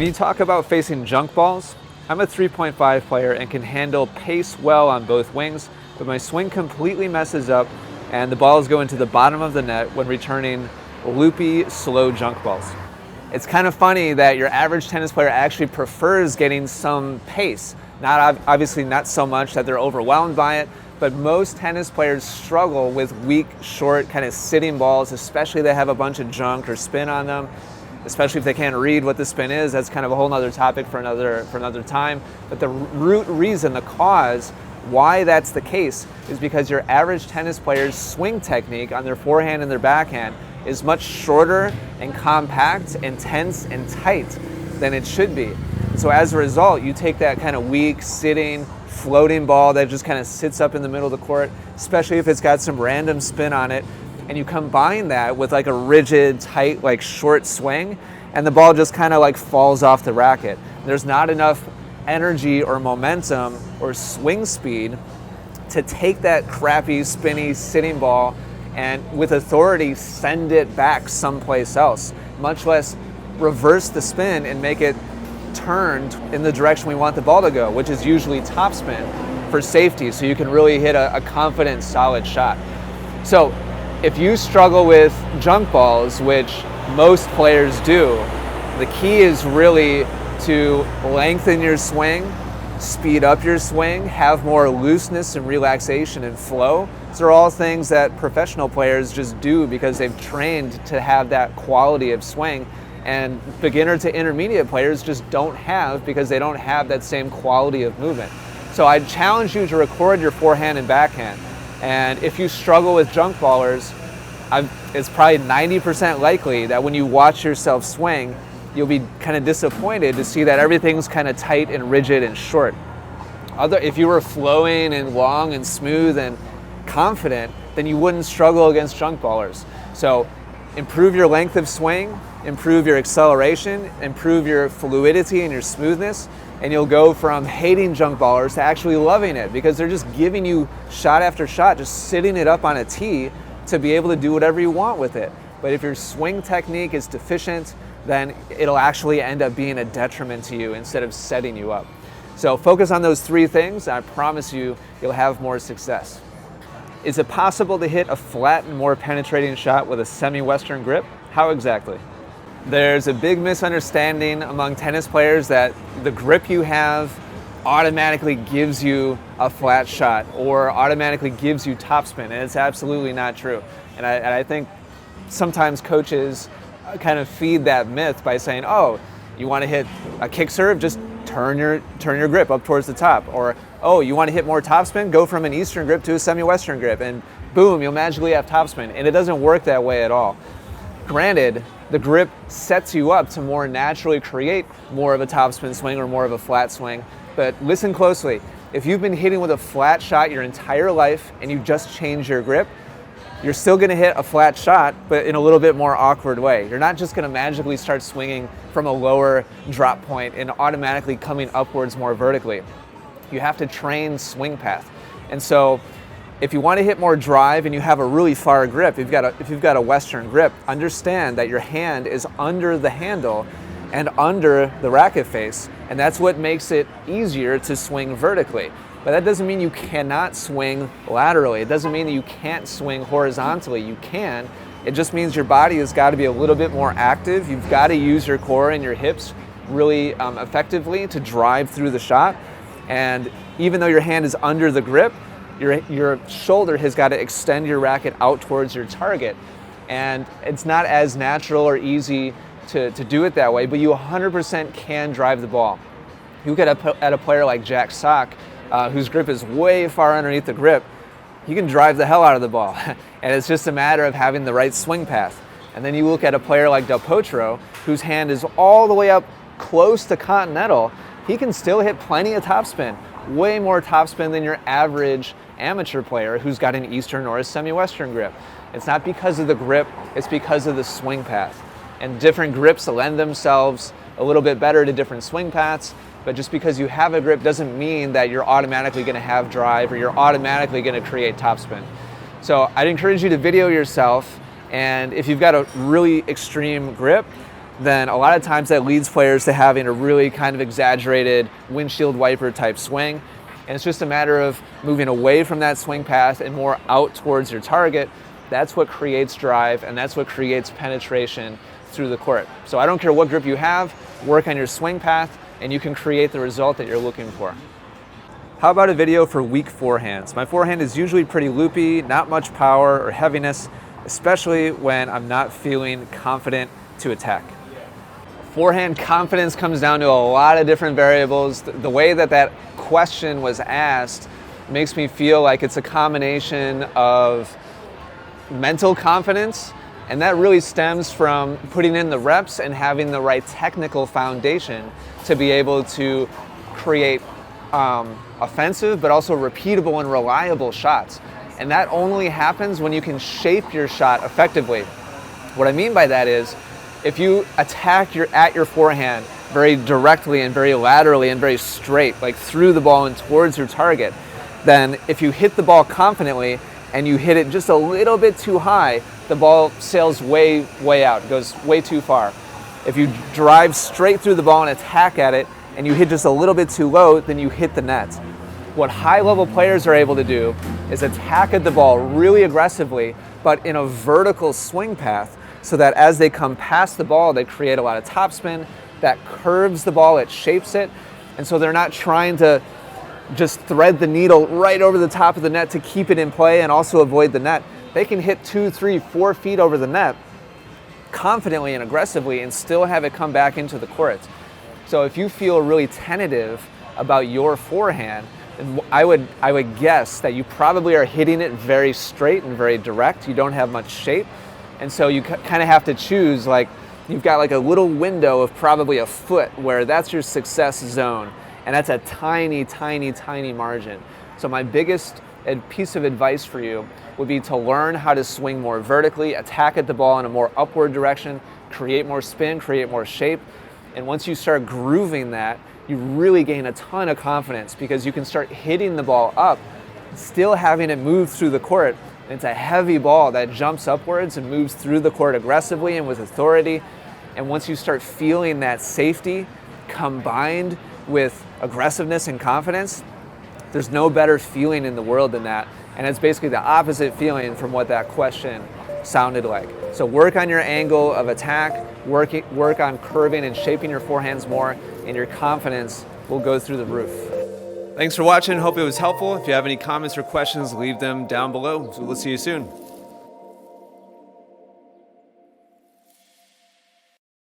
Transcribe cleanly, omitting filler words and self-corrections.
When you talk about facing junk balls, I'm a 3.5 player and can handle pace well on both wings, but my swing completely messes up and the balls go into the bottom of the net when returning loopy, slow junk balls. It's kind of funny that your average tennis player actually prefers getting some pace. Obviously not so much that they're overwhelmed by it, but most tennis players struggle with weak, short, kind of sitting balls, especially if they have a bunch of junk or spin on them, especially if they can't read what the spin is. That's kind of a whole nother topic for another time. But the root reason, the cause why that's the case is because your average tennis player's swing technique on their forehand and their backhand is much shorter and compact and tense and tight than it should be. So as a result, you take that kind of weak, sitting, floating ball that just kind of sits up in the middle of the court, especially if it's got some random spin on it, and you combine that with like a rigid, tight, like short swing, and the ball just kind of like falls off the racket. There's not enough energy or momentum or swing speed to take that crappy, spinny, sitting ball and with authority send it back someplace else, much less reverse the spin and make it turned in the direction we want the ball to go, which is usually topspin for safety, so you can really hit a confident, solid shot. So if you struggle with junk balls, which most players do, the key is really to lengthen your swing, speed up your swing, have more looseness and relaxation and flow. These are all things that professional players just do because they've trained to have that quality of swing, and beginner to intermediate players just don't have because they don't have that same quality of movement. So I challenge you to record your forehand and backhand. And if you struggle with junk ballers, it's probably 90% likely that when you watch yourself swing, you'll be kind of disappointed to see that everything's kind of tight and rigid and short. If you were flowing and long and smooth and confident, then you wouldn't struggle against junk ballers. So improve your length of swing, improve your acceleration, improve your fluidity and your smoothness, and you'll go from hating junk ballers to actually loving it because they're just giving you shot after shot, just sitting it up on a tee to be able to do whatever you want with it. But if your swing technique is deficient, then it'll actually end up being a detriment to you instead of setting you up. So focus on those three things, and I promise you, you'll have more success. Is it possible to hit a flat and more penetrating shot with a semi-Western grip? How exactly? There's a big misunderstanding among tennis players that the grip you have automatically gives you a flat shot or automatically gives you topspin, and it's absolutely not true. And I think sometimes coaches kind of feed that myth by saying, oh, you want to hit a kick serve, just turn your grip up towards the top. Or, oh, you want to hit more topspin, go from an Eastern grip to a semi-Western grip, and boom, you'll magically have topspin. And it doesn't work that way at all. Granted, the grip sets you up to more naturally create more of a topspin swing or more of a flat swing, but listen closely. If you've been hitting with a flat shot your entire life and you just change your grip, you're still going to hit a flat shot, but in a little bit more awkward way. You're not just going to magically start swinging from a lower drop point and automatically coming upwards more vertically. You have to train swing path. And so if you want to hit more drive and you have a really far grip, if you've got a Western grip, understand that your hand is under the handle and under the racket face, and that's what makes it easier to swing vertically. But that doesn't mean you cannot swing laterally. It doesn't mean that you can't swing horizontally. You can. It just means your body has got to be a little bit more active. You've got to use your core and your hips really effectively to drive through the shot. And even though your hand is under the grip, your shoulder has got to extend your racket out towards your target. And it's not as natural or easy to do it that way, but you 100% can drive the ball. You look at a player like Jack Sock, whose grip is way far underneath the grip. He can drive the hell out of the ball. And it's just a matter of having the right swing path. And then you look at a player like Del Potro, whose hand is all the way up close to continental. He can still hit plenty of topspin, way more topspin than your average amateur player who's got an Eastern or a semi-Western grip. It's not because of the grip, it's because of the swing path. And different grips lend themselves a little bit better to different swing paths, but just because you have a grip doesn't mean that you're automatically going to have drive or you're automatically going to create topspin. So I'd encourage you to video yourself, and if you've got a really extreme grip, then a lot of times that leads players to having a really kind of exaggerated windshield wiper type swing. And it's just a matter of moving away from that swing path and more out towards your target. That's what creates drive, and that's what creates penetration through the court. So I don't care what grip you have, work on your swing path, and you can create the result that you're looking for. How about a video for weak forehands? My forehand is usually pretty loopy, not much power or heaviness, especially when I'm not feeling confident to attack. Forehand confidence comes down to a lot of different variables. The way that question was asked makes me feel like it's a combination of mental confidence, and that really stems from putting in the reps and having the right technical foundation to be able to create offensive but also repeatable and reliable shots. And that only happens when you can shape your shot effectively. What I mean by that is, if you attack at your forehand very directly and very laterally and very straight, like through the ball and towards your target, then if you hit the ball confidently and you hit it just a little bit too high, the ball sails way out, goes way too far. If you drive straight through the ball and attack at it and you hit just a little bit too low, then you hit the net. What high-level players are able to do is attack at the ball really aggressively, but in a vertical swing path, so that as they come past the ball, they create a lot of topspin that curves the ball, it shapes it, and so they're not trying to just thread the needle right over the top of the net to keep it in play and also avoid the net. They can hit 2, 3, 4 feet over the net confidently and aggressively and still have it come back into the court. So if you feel really tentative about your forehand, I would guess that you probably are hitting it very straight and very direct. You don't have much shape. And so you kind of have to choose, like, you've got like a little window of probably a foot where that's your success zone. And that's a tiny, tiny, tiny margin. So my biggest piece of advice for you would be to learn how to swing more vertically, attack at the ball in a more upward direction, create more spin, create more shape. And once you start grooving that, you really gain a ton of confidence because you can start hitting the ball up, still having it move through the court. It's a heavy ball that jumps upwards and moves through the court aggressively and with authority. And once you start feeling that safety combined with aggressiveness and confidence, there's no better feeling in the world than that. And it's basically the opposite feeling from what that question sounded like. So work on your angle of attack, work on curving and shaping your forehands more, and your confidence will go through the roof. Thanks for watching. Hope it was helpful. If you have any comments or questions, leave them down below. So we'll see you soon.